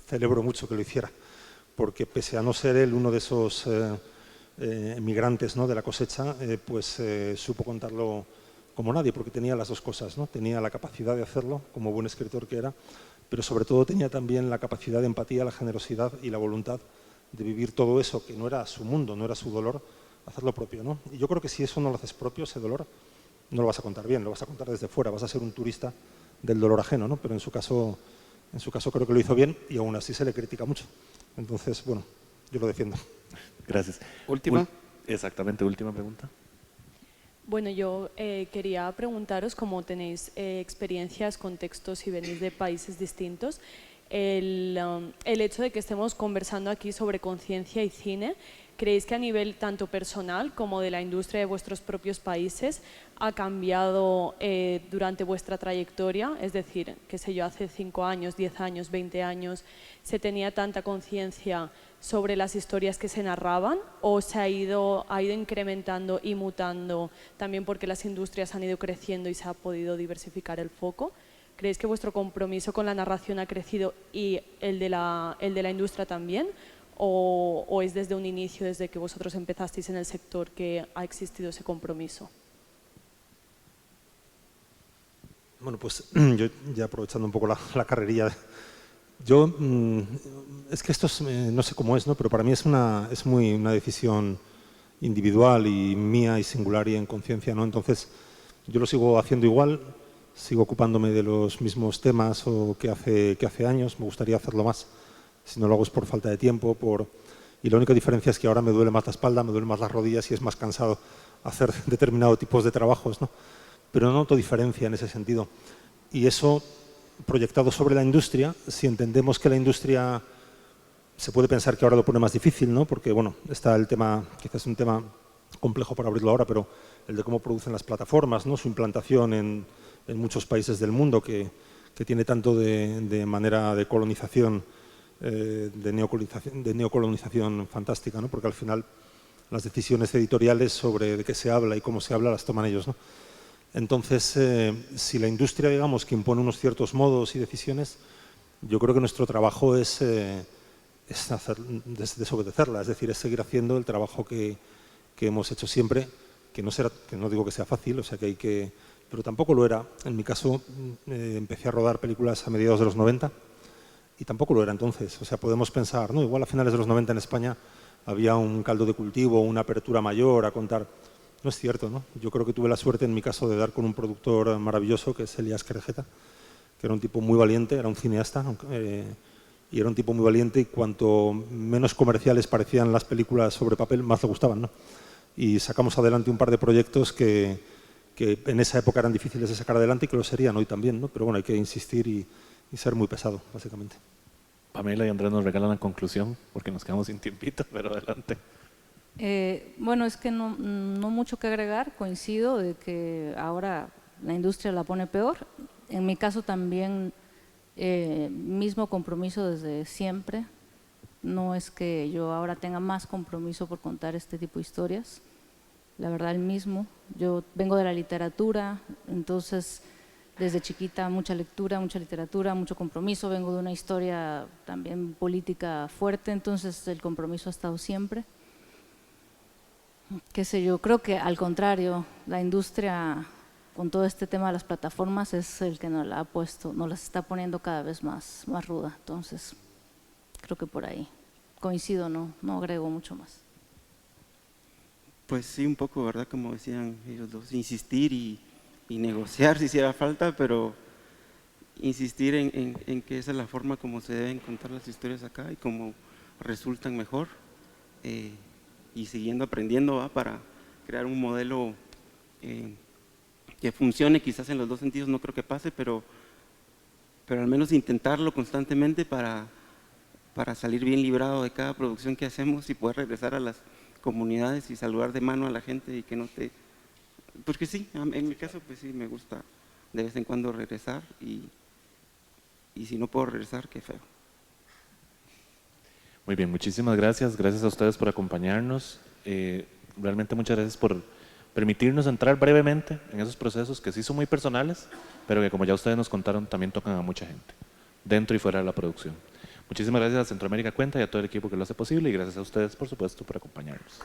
celebro mucho que lo hiciera, porque pese a no ser él uno de esos emigrantes, ¿no? De la cosecha, pues supo contarlo como nadie, porque tenía las dos cosas, ¿no? Tenía la capacidad de hacerlo, como buen escritor que era, pero sobre todo tenía también la capacidad de empatía, la generosidad y la voluntad de vivir todo eso, que no era su mundo, no era su dolor, hacerlo propio, ¿no? Y yo creo que si eso no lo haces propio, ese dolor, no lo vas a contar bien, lo vas a contar desde fuera, vas a ser un turista del dolor ajeno, ¿no? Pero en su caso creo que lo hizo bien y aún así se le critica mucho. Entonces, bueno, yo lo defiendo. Gracias. Última. Exactamente, última pregunta. Bueno, yo quería preguntaros, cómo tenéis experiencias, contextos y venís de países distintos, el hecho de que estemos conversando aquí sobre conciencia y cine, ¿creéis que a nivel tanto personal como de la industria de vuestros propios países ha cambiado durante vuestra trayectoria? Es decir, qué sé yo, hace 5 años, 10 años, 20 años, ¿se tenía tanta conciencia sobre las historias que se narraban, o ha ido incrementando y mutando también porque las industrias han ido creciendo y se ha podido diversificar el foco? ¿Creéis que vuestro compromiso con la narración ha crecido y el de la industria también? ¿O es desde un inicio, desde que vosotros empezasteis en el sector, que ha existido ese compromiso? Bueno, pues yo ya aprovechando un poco la carrerilla, yo es que esto no sé cómo es, ¿no? Pero para mí es una decisión individual y mía y singular y en conciencia, ¿no? Entonces yo lo sigo haciendo igual, sigo ocupándome de los mismos temas que hace años, me gustaría hacerlo más, si no lo hago es por falta de tiempo, y la única diferencia es que ahora me duele más la espalda, me duelen más las rodillas y es más cansado hacer determinados tipos de trabajos, ¿no? Pero no noto diferencia en ese sentido. Y eso, proyectado sobre la industria, si entendemos que la industria se puede pensar que ahora lo pone más difícil, ¿no? Porque, bueno, está el tema, quizás es un tema complejo para abrirlo ahora, pero el de cómo producen las plataformas, ¿no? Su implantación en muchos países del mundo, que tiene tanto de manera de colonización, de neocolonización fantástica, ¿no? Porque al final las decisiones editoriales sobre de qué se habla y cómo se habla las toman ellos, ¿no? Entonces, si la industria, digamos, que impone unos ciertos modos y decisiones, yo creo que nuestro trabajo es desobedecerla, es decir, es seguir haciendo el trabajo que hemos hecho siempre, que no digo que sea fácil, o sea que pero tampoco lo era. En mi caso, empecé a rodar películas a mediados de los 90 y tampoco lo era entonces. O sea, podemos pensar, ¿no? Igual a finales de los 90 en España había un caldo de cultivo, una apertura mayor a contar. No es cierto, ¿no? Yo creo que tuve la suerte en mi caso de dar con un productor maravilloso, que es Elías Querejeta, que era un tipo muy valiente, era un cineasta, y era un tipo muy valiente, y cuanto menos comerciales parecían las películas sobre papel, más le gustaban, ¿no? Y sacamos adelante un par de proyectos que en esa época eran difíciles de sacar adelante y que lo serían hoy también, ¿no? Pero bueno, hay que insistir y ser muy pesado, básicamente. Pamela y Andrés nos regalan la conclusión, porque nos quedamos sin tiempito, pero adelante. Bueno, es que no mucho que agregar, coincido de que ahora la industria la pone peor. En mi caso también, mismo compromiso desde siempre. No es que yo ahora tenga más compromiso por contar este tipo de historias, la verdad el mismo. Yo vengo de la literatura, entonces desde chiquita mucha lectura, mucha literatura, mucho compromiso. Vengo de una historia también política fuerte, entonces el compromiso ha estado siempre. Qué sé yo, creo que al contrario, la industria con todo este tema de las plataformas es el que nos la ha puesto, nos las está poniendo cada vez más ruda. Entonces, creo que por ahí coincido, no agrego mucho más. Pues sí, un poco, ¿verdad? Como decían ellos dos, insistir y negociar si hiciera falta, pero insistir en que esa es la forma como se deben contar las historias acá y cómo resultan mejor. Y siguiendo aprendiendo, ¿va? Para crear un modelo que funcione, quizás en los dos sentidos no creo que pase, pero al menos intentarlo constantemente para salir bien librado de cada producción que hacemos y poder regresar a las comunidades y saludar de mano a la gente y que no te... Porque sí, en mi caso pues sí me gusta de vez en cuando regresar y si no puedo regresar, qué feo. Muy bien, muchísimas gracias. Gracias a ustedes por acompañarnos. Realmente muchas gracias por permitirnos entrar brevemente en esos procesos que sí son muy personales, pero que como ya ustedes nos contaron, también tocan a mucha gente, dentro y fuera de la producción. Muchísimas gracias a Centroamérica Cuenta y a todo el equipo que lo hace posible, y gracias a ustedes, por supuesto, por acompañarnos.